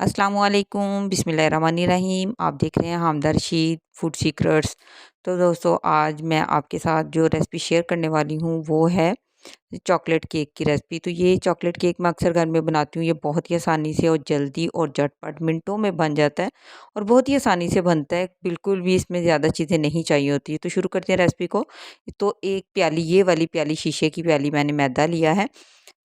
अस्सलामुअलैकुम बिस्मिल्लाहिर्रहमानिर्रहीम। आप देख रहे हैं हमदर्द फूड सीक्रेट्स। तो दोस्तों, आज मैं आपके साथ जो रेसिपी शेयर करने वाली हूँ वो है चॉकलेट केक की रेसिपी। तो ये चॉकलेट केक मैं अक्सर घर में बनाती हूँ। ये बहुत ही आसानी से और जल्दी और झटपट मिनटों में बन जाता है और बहुत ही आसानी से बनता है। बिल्कुल भी इसमें ज़्यादा चीज़ें नहीं चाहिए होती। तो शुरू करते हैं रेसिपी को। तो एक प्याली, ये वाली प्याली, शीशे की प्याली मैंने मैदा लिया है।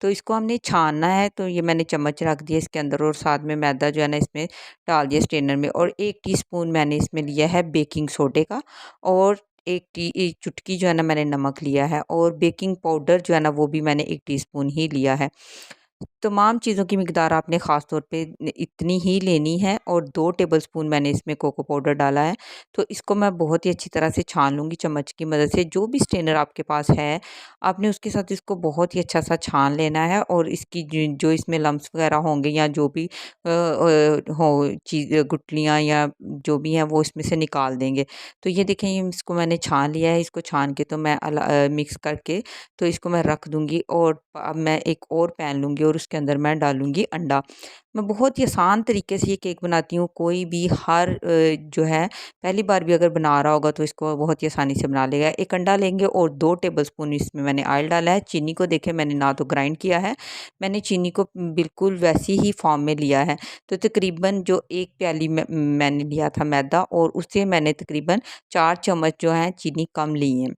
तो इसको हमने छानना है। तो ये मैंने चम्मच रख दिया इसके अंदर और साथ में मैदा जो है ना इसमें डाल दिया स्ट्रेनर में, और 1 टीस्पून मैंने इसमें लिया है बेकिंग सोडे का, और एक चुटकी जो है ना मैंने नमक लिया है, और बेकिंग पाउडर जो है ना वो भी मैंने 1 टीस्पून ही लिया है। तमाम चीज़ों की मिकदार आपने ख़ास तौर पे इतनी ही लेनी है, और 2 टेबलस्पून मैंने इसमें कोको पाउडर डाला है। तो इसको मैं बहुत ही अच्छी तरह से छान लूँगी चम्मच की मदद से। जो भी स्ट्रेनर आपके पास है, आपने उसके साथ इसको बहुत ही अच्छा-सा छान लेना है, और इसकी जो इसमें लम्प्स वग़ैरह होंगे या जो भी हो चीज़, गुठलियाँ या जो भी हैं वो इसमें से निकाल देंगे। तो ये देखें, ये इसको मैंने छान लिया है। इसको छान के तो मैं मिक्स करके तो इसको मैं रख दूँगी, और अब मैं एक और पैन लूँगी और उसके अंदर मैं डालूँगी अंडा। मैं बहुत ही आसान तरीके से ये केक बनाती हूँ। कोई भी जो है पहली बार भी अगर बना रहा होगा तो इसको बहुत ही आसानी से बना लेगा। 1 अंडा लेंगे और 2 टेबलस्पून इसमें मैंने ऑयल डाला है। चीनी को देखें, मैंने ना तो ग्राइंड किया है, मैंने चीनी को बिल्कुल वैसी ही फॉर्म में लिया है। तो तकरीबन जो 1 प्याली मैंने लिया था मैदा, और उससे मैंने तकरीबन 4 चम्मच जो है चीनी कम ली है।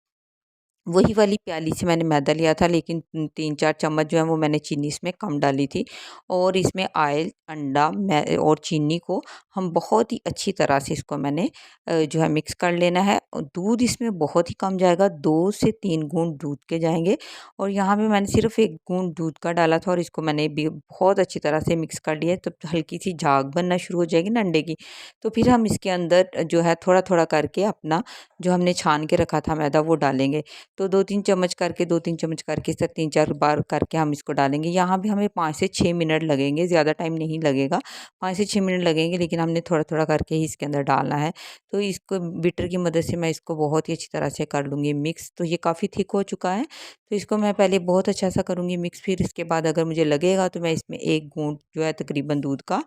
वही वाली प्याली से मैंने मैदा लिया था, लेकिन 3-4 चम्मच जो है वो मैंने चीनी इसमें कम डाली थी। और इसमें ऑयल, अंडा मै और चीनी को हम बहुत ही अच्छी तरह से इसको मैंने जो है मिक्स कर लेना है। और दूध इसमें बहुत ही कम जाएगा, 2 से 3 बूंद दूध के जाएँगे, और यहाँ पे मैंने सिर्फ़ 1 बूंद दूध का डाला था, और इसको मैंने भी बहुत अच्छी तरह से मिक्स कर लिया है। तो हल्की-सी झाग बनना शुरू हो जाएगी ना अंडे की, तो फिर हम इसके अंदर जो है थोड़ा-थोड़ा करके अपना जो हमने छान के रखा था मैदा वो डालेंगे। तो 2-3 चम्मच करके 2-3 चम्मच करके इस तरह 3-4 बार करके हम इसको डालेंगे। यहाँ भी हमें 5 से 6 मिनट लगेंगे, ज़्यादा टाइम नहीं लगेगा। 5 से 6 मिनट लगेंगे, लेकिन हमने थोड़ा-थोड़ा करके ही इसके अंदर डालना है। तो इसको बीटर की मदद से मैं इसको बहुत ही अच्छी तरह से कर लूँगी मिक्स। तो ये काफ़ी थिक हो चुका है। तो इसको मैं पहले बहुत अच्छा सा करूँगी मिक्स, फिर इसके बाद अगर मुझे लगेगा तो मैं इसमें 1 घूँट जो है तकरीबन दूध का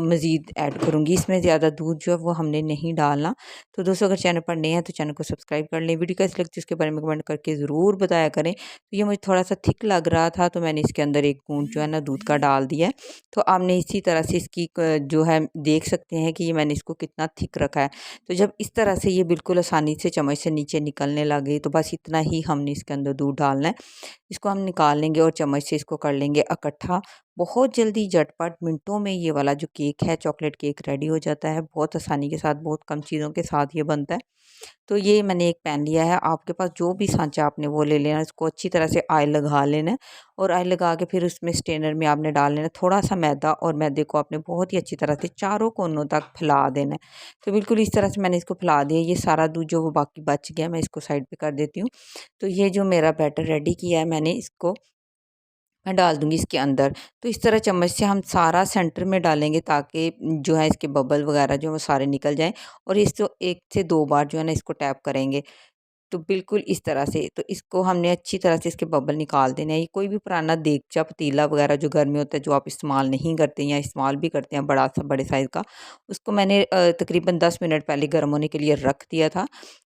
मज़ीद ऐड करूँगी। इसमें ज़्यादा दूध जो है वो हमने नहीं डालना। तो दोस्तों, अगर चैनल पर नए हैं तो चैनल को सब्सक्राइब कर लें। वीडियो कैसी लगती है उसके बारे में कमेंट करके ज़रूर बताया करें। तो ये मुझे थोड़ा-सा थिक लग रहा था, तो मैंने इसके अंदर 1 बूंद जो है ना दूध का डाल दिया है। तो आपने इसी तरह से इसकी जो है देख सकते हैं कि ये मैंने इसको कितना थिक रखा है। तो जब इस तरह से ये बिल्कुल आसानी से चम्मच से नीचे निकलने लगे, तो बस इतना ही हमने इसके अंदर दूध डालना है। इसको हम निकाल लेंगे और चम्मच से इसको कर लेंगे इकट्ठा। बहुत जल्दी झटपट मिनटों में ये वाला जो केक है, चॉकलेट केक, रेडी हो जाता है। बहुत आसानी के साथ, बहुत कम चीज़ों के साथ ये बनता है। तो ये मैंने एक पैन लिया है, आपके पास जो भी सांचा आपने वो ले लेना। इसको अच्छी तरह से ऑयल लगा लेना है, और ऑयल लगा के फिर उसमें स्ट्रेनर में आपने डाल लेना थोड़ा-सा मैदा, और मैदे को आपने बहुत ही अच्छी तरह से चारों कोनों तक फैला देना है। तो बिल्कुल इस तरह से मैंने इसको फैला दिया। ये सारा दूध जो वो बाकी बच गया, मैं इसको साइड पे कर देती हूँ। तो ये जो मेरा बैटर रेडी किया है मैंने, इसको मैं डाल दूँगी इसके अंदर। तो इस तरह चम्मच से हम सारा सेंटर में डालेंगे, ताकि जो है इसके बबल वगैरह जो है वो सारे निकल जाएँ, और इसको 1 से 2 बार जो है ना इसको टैप करेंगे। तो बिल्कुल इस तरह से, तो इसको हमने अच्छी तरह से इसके बबल निकाल देने हैं। ये कोई भी पुराना देगचा, पतीला वगैरह जो घर में होता है, जो आप इस्तेमाल नहीं करते या इस्तेमाल भी करते हैं बड़ा सा, बड़े साइज़ का, उसको मैंने तकरीबन 10 मिनट पहले गर्म होने के लिए रख दिया था।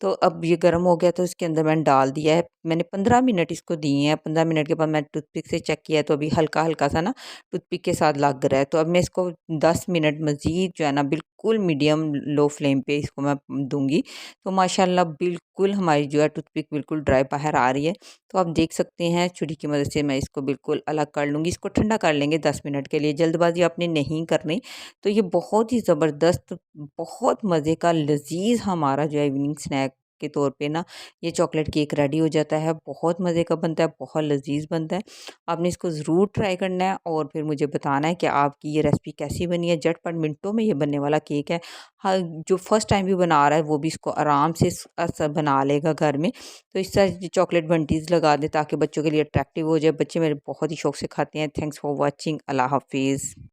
तो अब ये गर्म हो गया, तो इसके अंदर मैंने डाल दिया है। मैंने 15 मिनट इसको दिए हैं। 15 मिनट के बाद मैं टूथपिक से चेक किया, तो अभी हल्का-हल्का सा ना टूथपिक के साथ लग रहा है। तो अब मैं इसको 10 मिनट मज़ीद जो है ना बिल्कुल मीडियम लो फ्लेम पे इसको मैं दूँगी। तो माशाल्लाह बिल्कुल हमारी जो है टूथपिक बिल्कुल ड्राई बाहर आ रही है। तो आप देख सकते हैं, छुरी की मदद से मैं इसको बिल्कुल अलग कर लूँगी। इसको ठंडा कर लेंगे 10 मिनट के लिए, जल्दबाज़ी आपने नहीं करनी। तो ये बहुत ही ज़बरदस्त, बहुत मज़े का लज़ीज़ हमारा जो है इवनिंग स्नैक के तौर पे ना ये चॉकलेट केक रेडी हो जाता है। बहुत मज़े का बनता है, बहुत लज़ीज़ बनता है। आपने इसको ज़रूर ट्राई करना है, और फिर मुझे बताना है कि आपकी ये रेसिपी कैसी बनी है। झटपट मिनटों में ये बनने वाला केक है। हाँ, जो फर्स्ट टाइम भी बना रहा है वो भी इसको आराम से बना लेगा घर में। तो इस तरह चॉकलेट बंटीज़ लगा दें, ताकि बच्चों के लिए अट्रैक्टिव हो जाए। बच्चे मेरे बहुत ही शौक से खाते हैं। Thanks for watching. अल्लाह हाफ़िज़।